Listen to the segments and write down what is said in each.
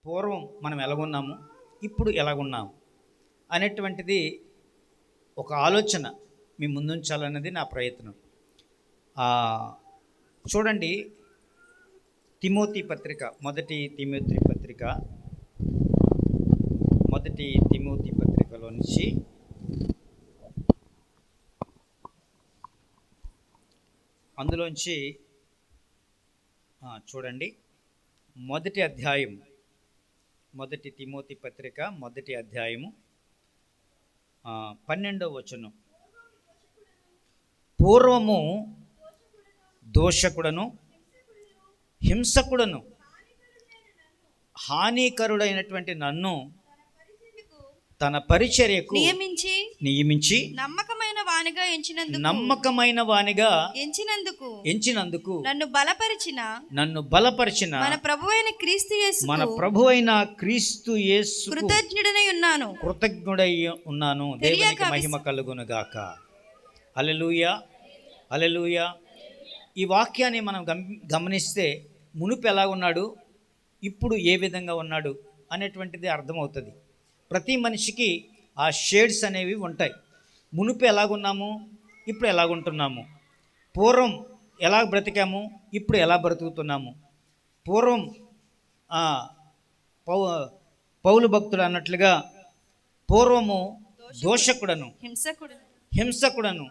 పూర్వం మనం ఎలాగున్నాము, ఇప్పుడు ఎలాగున్నాము అనేటువంటిది ఒక ఆలోచన మీ ముందుంచాలన్నది నా ప్రయత్నం. చూడండి, తిమోతి పత్రిక, మొదటి తిమోతి పత్రికలో నుంచి అందులోంచి చూడండి, మొదటి తిమోతి పత్రిక మొదటి అధ్యాయము 12వ వచనం. పూర్వము దోషకుడను హింసకుడను హానికరుడైనటువంటి నన్ను తన పరిచర్యకు నియమించి నమ్మకమైన వానిగా ఎంచినందుకు నన్ను బలపరిచిన మన ప్రభువైన క్రీస్తు యేసు కృతజ్ఞుడై ఉన్నాను. దేవునికి మహిమ కలుగును గాక. హల్లెలూయా, హల్లెలూయా. ఈ వాక్యాన్ని మనం గమనిస్తే మునుపు ఎలా ఉన్నాడు, ఇప్పుడు ఏ విధంగా ఉన్నాడు అనేటువంటిది అర్థమవుతుంది. ప్రతి మనిషికి ఆ షేడ్స్ అనేవి ఉంటాయి. మునుపు ఎలాగున్నాము, ఇప్పుడు ఎలాగుంటున్నాము, పూర్వం ఎలా బ్రతికాము, ఇప్పుడు ఎలా బ్రతుకుతున్నాము. పూర్వం పౌలు భక్తుడు అన్నట్లుగా పూర్వము దోషకుడను హింసకుడను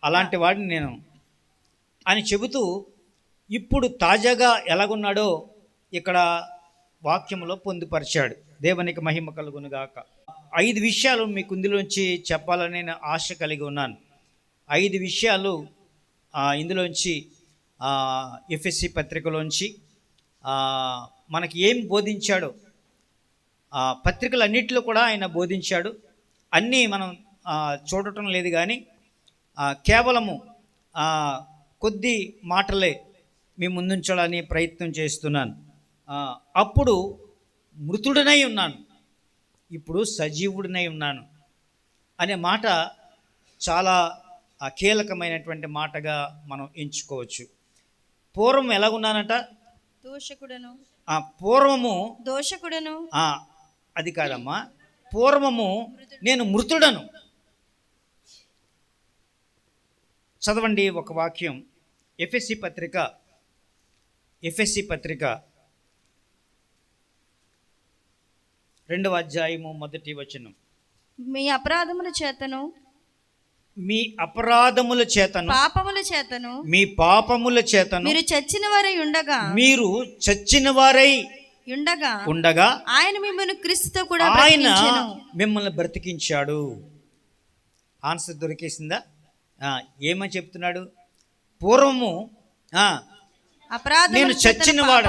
అలాంటి వాడిని నేను అని చెబుతూ ఇప్పుడు తాజాగా ఎలాగున్నాడో ఇక్కడ వాక్యంలో పొందుపరిచాడు. దేవునికి మహిమ కలుగును గాక. 5 విషయాలు మీకు ఇందులోంచి చెప్పాలని నేను ఆశ కలిగి ఉన్నాను. 5 విషయాలు ఇందులోంచి ఎఫెసీ పత్రికలోంచి మనకి ఏం బోధించాడో, పత్రికలన్నింటిలో కూడా ఆయన బోధించాడు. అన్నీ మనం చూడటం లేదు, కానీ కేవలము కొద్ది మాటలే మీ ముందుంచడానికి ప్రయత్నం చేస్తున్నాను. అప్పుడు మృతుడనై ఉన్నాను, ఇప్పుడు సజీవుడినై ఉన్నాను అనే మాట చాలా కీలకమైనటువంటి మాటగా మనం ఎంచుకోవచ్చు. పూర్వం ఎలాగున్నానంట, పూర్వము దోషకుడను అది కాదమ్మా, పూర్వము నేను మృతుడను. చదవండి ఒక వాక్యం, ఎఫెసీ పత్రిక 2వ అధ్యాయము 1వ వచనం. మీ అపరాధముల చేతను పాపముల చేతను మీరు చచ్చిన వారై ఉండగా ఆయన మిమ్మల్ని క్రీస్తుతో కూడా మిమ్మల్ని బ్రతికించాడు. ఆన్సర్ దొరికేసిందా? ఏమని చెప్తున్నాడు? పూర్వము నేను చచ్చినవాడు.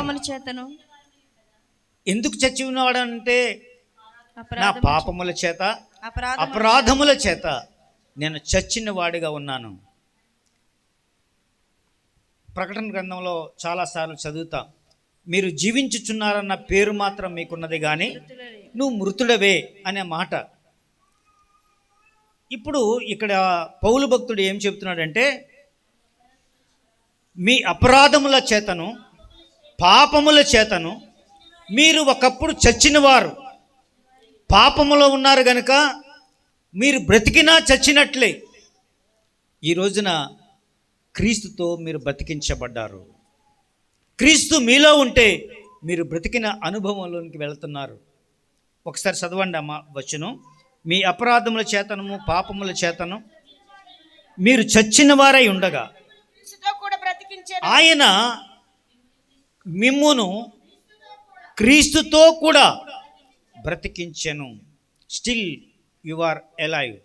ఎందుకు చచ్చినవాడు అంటే నా పాపముల చేత అపరాధముల చేత నేను చచ్చిన వాడిగా ఉన్నాను. ప్రకటన గ్రంథంలో చాలాసార్లు చదువుతాం, మీరు జీవించుచున్నారన్న పేరు మాత్రం మీకున్నది కానీ నువ్వు మృతుడవే అనే మాట. ఇప్పుడు ఇక్కడ పౌలు భక్తుడు ఏం చెప్తున్నాడంటే, మీ అపరాధముల చేతను పాపముల చేతను మీరు ఒకప్పుడు చచ్చినవారు, పాపములో ఉన్నారు గనుక మీరు బ్రతికినా చచ్చినట్లే. ఈ రోజున క్రీస్తుతో మీరు బ్రతికించబడ్డారు. క్రీస్తు మీలో ఉంటే మీరు బ్రతికిన అనుభవంలోనికి వెళుతున్నారు. ఒకసారి చదవండి అమ్మ వచనం. మీ అపరాధముల చేతనము పాపముల చేతను మీరు చచ్చిన వారై ఉండగా ఆయన మిమ్మును క్రీస్తుతో కూడా బ్రతికించెను. Still you are alive.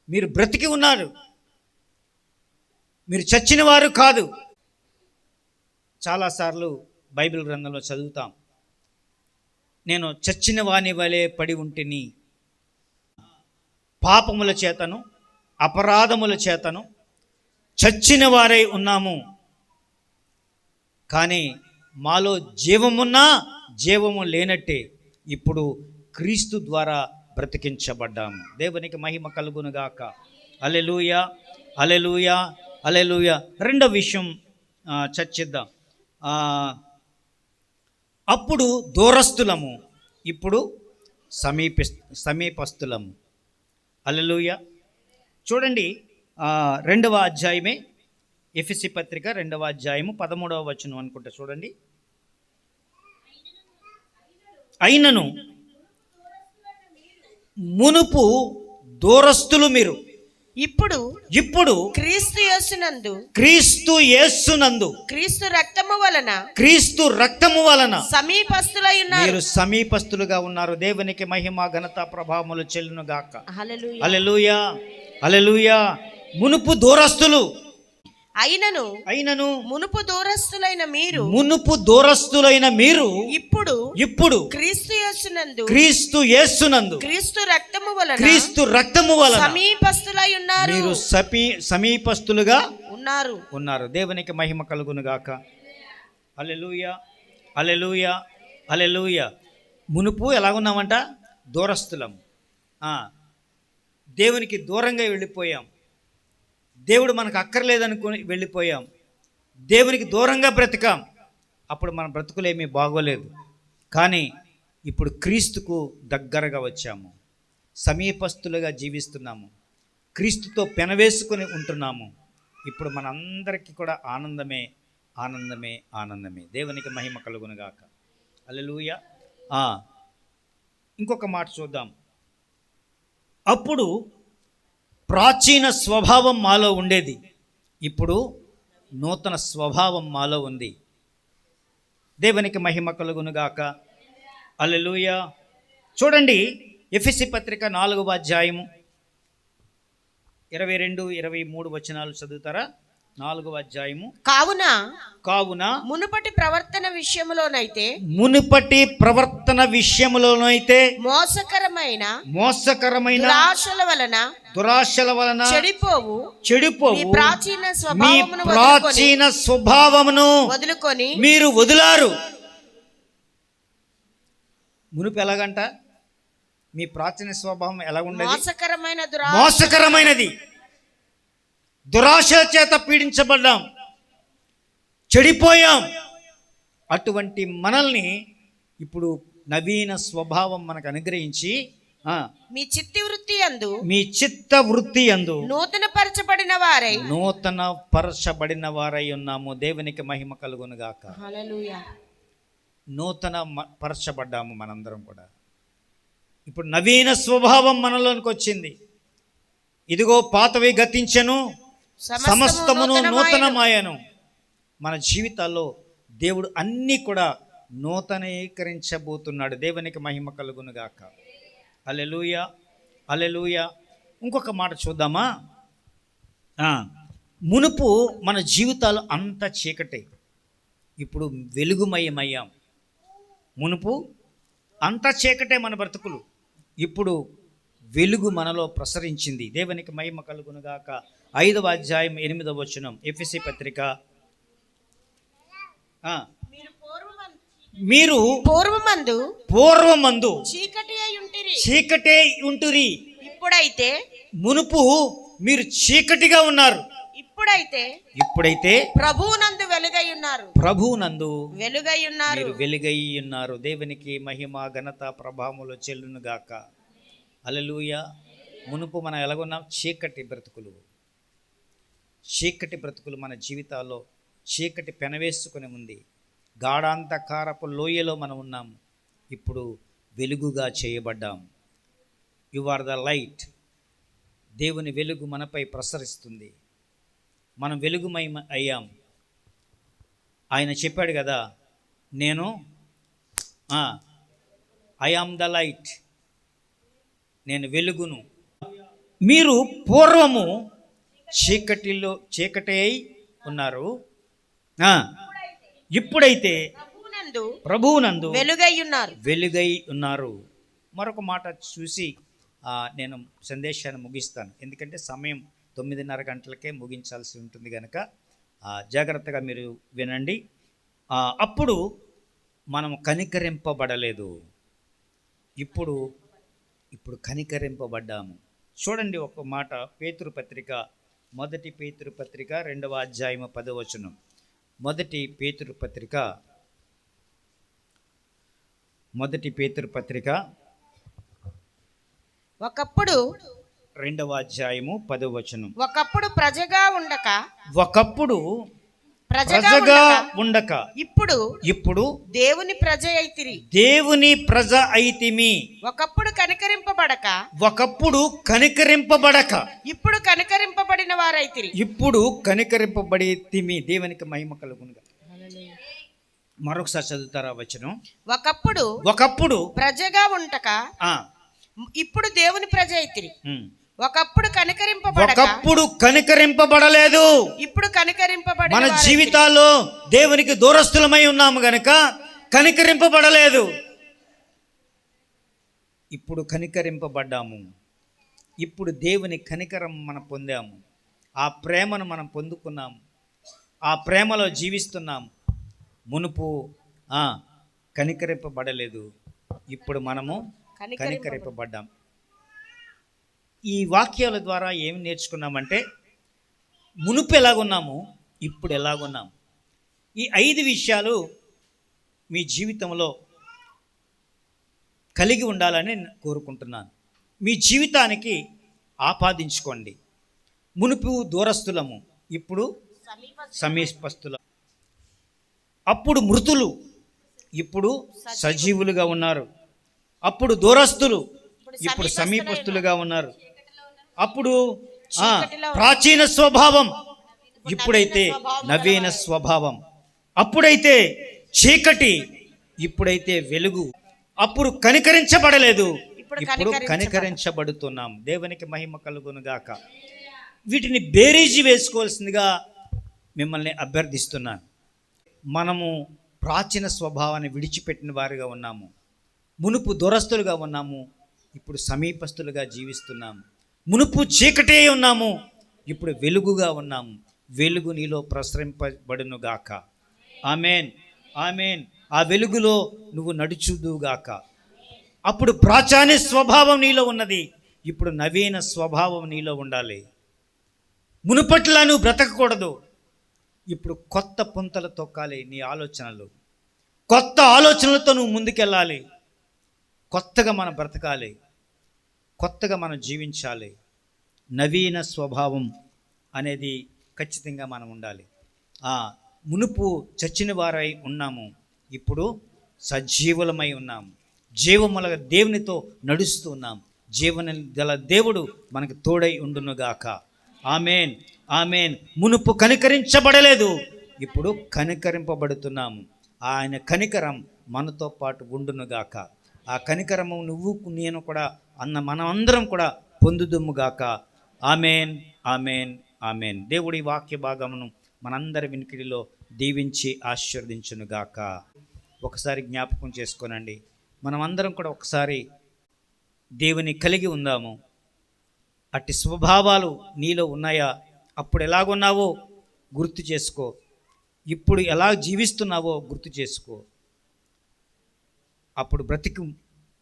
మీరు బ్రతికి ఉన్నారు, మీరు చచ్చిన వారు కాదు. చాలాసార్లు బైబిల్ గ్రంథంలో చదువుతాం, నేను చచ్చిన వాని వలె పడి ఉంటిని, పాపముల చేతను అపరాధముల చేతను చచ్చిన వారై ఉన్నాము, కానీ మాలో జీవమున్నా జీవము లేనట్టే ఇప్పుడు క్రీస్తు ద్వారా బ్రతికించబడ్డాము. దేవునికి మహిమ కలుగునుగాక. హల్లెలూయా, హల్లెలూయా, హల్లెలూయా. రెండో విషయం చర్చిద్దాం. అప్పుడు దూరస్తులము, ఇప్పుడు సమీపస్తులము. హల్లెలూయా. చూడండి, 2వ అధ్యాయమే, ఎఫెసీ పత్రిక 2వ అధ్యాయము 13వ వచనం అనుకుంటా. చూడండి, అయినను మునుపు దూరస్తులు మీరు, ఇప్పుడు ఇప్పుడు క్రీస్తు యేసునందు క్రీస్తు రక్తము వలన సమీపస్తులై ఉన్నారు. మీరు సమీపస్తులుగా ఉన్నారు. దేవునికి మహిమ ఘనత ప్రభావములు చెల్లును గాక. హల్లెలూయా. హల్లెలూయా, హల్లెలూయా. మునుపు దూరస్తులు, అయినను మునుపు దూరస్తులైన మీరు ఇప్పుడు క్రీస్తు యేసునందు క్రీస్తు రక్తము వలన సమీపస్తులై ఉన్నారు. మీరు సమీపస్తులుగా ఉన్నారు. దేవునికి మహిమ కలుగును గాక. హల్లెలూయా, హల్లెలూయా, హల్లెలూయా. మునుపు ఎలాగున్నామంట? దూరస్తులం. దేవునికి దూరంగా వెళ్ళిపోయాం. దేవుడు మనకు అక్కర్లేదనుకుని వెళ్ళిపోయాం. దేవునికి దూరంగా బ్రతికాం. అప్పుడు మన బ్రతుకులేమీ బాగోలేదు. కానీ ఇప్పుడు క్రీస్తుకు దగ్గరగా వచ్చాము, సమీపస్తులుగా జీవిస్తున్నాము, క్రీస్తుతో పెనవేసుకొని ఉంటున్నాము. ఇప్పుడు మనందరికీ కూడా ఆనందమే, ఆనందమే, ఆనందమే. దేవునికి మహిమ కలుగునుగాక. హల్లెలూయా. ఇంకొక మాట చూద్దాం. అప్పుడు ప్రాచీన స్వభావం మాలో ఉండేది, ఇప్పుడు నూతన స్వభావం మాలో ఉంది. దేవునికి మహిమ కలుగునుగాక. హల్లెలూయా. చూడండి, ఎఫెసీ పత్రిక 4వ అధ్యాయము 22-23 వచనాలు చదువుతారా? 4వ అధ్యాయము. కావున మునుపటి ప్రవర్తన విషయములోనైతే మోసకరమైన దురాశల వలన చెడిపోవు మీ ప్రాచీన స్వభావమును వదులుకొని మీరు వదిలారు. మునుపు ఎలాగంట? మీ ప్రాచీన స్వభావం ఎలా ఉండేది? మోసకరమైనది. దురాశ చేత పీడించబడ్డాం, చెడిపోయాం. అటువంటి మనల్ని ఇప్పుడు నవీన స్వభావం మనకు అనుగ్రహించి మీ చిత్త వృత్తి యందు నూతన పరచబడిన వారై ఉన్నాము. దేవునికి మహిమ కలుగును గాక. హల్లెలూయా. నూతన పరచబడ్డాము మనందరం కూడా. ఇప్పుడు నవీన స్వభావం మనలోనికి వచ్చింది. ఇదిగో పాతవి గతించెను, సమస్తమును నూతనమాయను. మన జీవితాల్లో దేవుడు అన్నీ కూడా నూతనీకరించబోతున్నాడు. దేవునికి మహిమ కలుగును గాక. హల్లెలూయా, హల్లెలూయా. ఇంకొక మాట చూద్దామా? మునుపు మన జీవితాలు అంత చీకటే, ఇప్పుడు వెలుగుమయమయ్యాం. మునుపు అంత చీకటే మన బ్రతుకులు, ఇప్పుడు వెలుగు మనలో ప్రసరించింది. దేవునికి మహిమ కలుగును గాక. 5వ అధ్యాయం 8వ వచనం, ఎఫెసీ పత్రిక. మీరు పూర్వమందు చీకటే ఉంటురి. మునుపు మీరు చీకటిగా ఉన్నారు, ఇప్పుడైతే ప్రభువునందు వెలుగై ఉన్నారు. మీరు వెలుగై ఉన్నారు. దేవునికి మహిమ ఘనత ప్రభావములు చెల్లును గాక. హల్లెలూయా. మునుపు మనం ఎలాగున్నాం? చీకటి బ్రతుకులు మన జీవితాల్లో చీకటి పెనవేసుకుని ఉంది. గాఢాంధకారపు లోయలో మనం ఉన్నాము, ఇప్పుడు వెలుగుగా చేయబడ్డాం. You are the light. దేవుని వెలుగు మనపై ప్రసరిస్తుంది. మనం వెలుగుమయం అయ్యాం. ఆయన చెప్పాడు కదా, నేను ఐ ఆమ్ ద లైట్, నేను వెలుగును. మీరు పూర్వము చీకటి అయి ఉన్నారు, ఇప్పుడైతే ప్రభువునందు వెలుగై ఉన్నారు. మరొక మాట చూసి నేను సందేశాన్ని ముగిస్తాను. ఎందుకంటే సమయం 9:30 గంటలకే ముగించాల్సి ఉంటుంది కనుక జాగ్రత్తగా మీరు వినండి. అప్పుడు మనం కనికరింపబడలేదు, ఇప్పుడు కనికరింపబడ్డాము. చూడండి ఒక మాట, పేతురు పత్రిక, మొదటి పేతురు పత్రిక 2వ అధ్యాయము 10వ వచనం. మొదటి పేతురు పత్రిక మొదటి పేతురు పత్రిక ఒకప్పుడు 2వ అధ్యాయము 10వ వచనం. ఒకప్పుడు ప్రజగా ఉండక ఒకప్పుడు ప్రజగా ప్రజగా ఉండక ఉండక ఇప్పుడు ఇప్పుడు దేవుని ప్రజ అయితిరి. దేవుని ప్రజ అయితిమి. ఒకప్పుడు కనికరింపబడక ఒకప్పుడు కనికరింపబడక ఇప్పుడు కనికరింపబడిన వారైతిరి. ఇప్పుడు కనికరింపబడి తిమి. దేవునికి మహిమ కలుగునుగా. మరొకసారి చదువుతారా వచనం. ఒకప్పుడు ప్రజగా ఉండక ఆ ఇప్పుడు దేవుని ప్రజ అయితిరి. ఉమ్. ఒకప్పుడు కనికరింపబడక ఒకప్పుడు కనికరింపబడలేదు. ఇప్పుడు కనికరింపబడిన మన వారైతిరి. జీవితాల్లో దేవునికి దూరస్తులమై ఉన్నాము గనుక కనికరింపబడలేదు. ఇప్పుడు కనికరింపబడ్డాము. ఇప్పుడు దేవుని కనికరం మనం పొందాము. ఆ ప్రేమను మనం పొందుకున్నాము. ఆ ప్రేమలో జీవిస్తున్నాము. మునుపు కనికరింపబడలేదు. ఇప్పుడు మనము కనికరింపబడ్డాం. ఈ వాక్యాల ద్వారా ఏమి నేర్చుకున్నామంటే మునుపు ఎలాగున్నాము, ఇప్పుడు ఎలాగున్నాము. ఈ 5 విషయాలు మీ జీవితంలో కలిగి ఉండాలని కోరుకుంటున్నాను. మీ జీవితానికి ఆపాదించుకోండి. మునుపు దూరస్తులము, ఇప్పుడు సమీపస్తులం. అప్పుడు మృతులు, ఇప్పుడు సజీవులుగా ఉన్నారు. అప్పుడు దూరస్తులు, ఇప్పుడు సమీపస్తులుగా ఉన్నారు. అప్పుడు ప్రాచీన స్వభావం, ఇప్పుడైతే నవీన స్వభావం. అప్పుడైతే చీకటి, ఇప్పుడైతే వెలుగు. అప్పుడు కనికరించబడలేదు, ఇప్పుడు కనికరించబడుతున్నాం. దేవునికి మహిమ కలుగును గాక. వీటిని బేరీజి వేసుకోవాల్సిందిగా మిమ్మల్ని అభ్యర్థిస్తున్నాను. మనము ప్రాచీన స్వభావాన్ని విడిచిపెట్టిన వారిగా ఉన్నాము. మునుపు దూరస్తులుగా ఉన్నాము, ఇప్పుడు సమీపస్తులుగా జీవిస్తున్నాము. మునుపు చీకటే ఉన్నాము, ఇప్పుడు వెలుగుగా ఉన్నాము. వెలుగు నీలో ప్రసరింపబడును గాక. ఆమేన్, ఆమేన్. ఆ వెలుగులో నువ్వు నడుచుదుగాక. అప్పుడు ప్రాచీన స్వభావం నీలో ఉన్నది, ఇప్పుడు నవీన స్వభావం నీలో ఉండాలి. మునుపట్లా నువ్వు బ్రతకకూడదు. ఇప్పుడు కొత్త పుంతలు తొక్కాలి నీ ఆలోచనలు. కొత్త ఆలోచనలతో నువ్వు ముందుకెళ్ళాలి. కొత్తగా మనం బ్రతకాలి, కొత్తగా మనం జీవించాలి. నవీన స్వభావం అనేది ఖచ్చితంగా మనం ఉండాలి. మునుపు చచ్చిన వారై ఉన్నాము, ఇప్పుడు సజీవులమై ఉన్నాము. జీవముల దేవునితో నడుస్తూ ఉన్నాం. జీవన గల దేవుడు మనకు తోడై ఉండునుగాక. ఆమేన్, ఆమేన్. మునుపు కనికరించబడలేదు, ఇప్పుడు కనికరింపబడుతున్నాము. ఆయన కనికరం మనతో పాటు ఉండునుగాక. ఆ కనికరము నువ్వు నేను కూడా మనమందరం కూడా పొందుదుముగాక. ఆమేన్, ఆమేన్, ఆమేన్. దేవుడి వాక్య భాగమును మనందరి వినికిడిలో దీవించి ఆశీర్వదించునుగాక. ఒకసారి జ్ఞాపకం చేసుకోనండి. మనమందరం కూడా ఒకసారి దేవుని కలిగి ఉందాము. అట్టి స్వభావాలు నీలో ఉన్నాయా? అప్పుడు ఎలాగున్నావో గుర్తు చేసుకో. ఇప్పుడు ఎలా జీవిస్తున్నావో గుర్తు చేసుకో.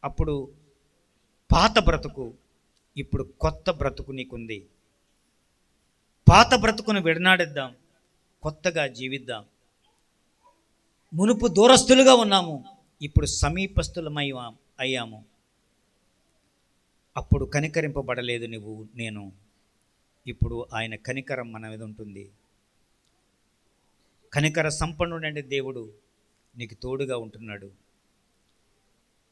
అప్పుడు పాత బ్రతుకు, ఇప్పుడు కొత్త బ్రతుకు నీకుంది. పాత బ్రతుకును విడనాడిద్దాం, కొత్తగా జీవిద్దాం. మునుపు దూరస్తులుగా ఉన్నాము, ఇప్పుడు సమీపస్తులమై అయ్యాము. అప్పుడు కనికరింపబడలేదు నువ్వు నేను, ఇప్పుడు ఆయన కనికరం మన మీద ఉంటుంది. కనికర సంపన్నుడంటే దేవుడు నీకు తోడుగా ఉంటున్నాడు.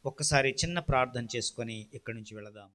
ఒక్కసారి చిన్న ప్రార్థన చేసుకొని ఇక్కడి నుంచి వెళదాం.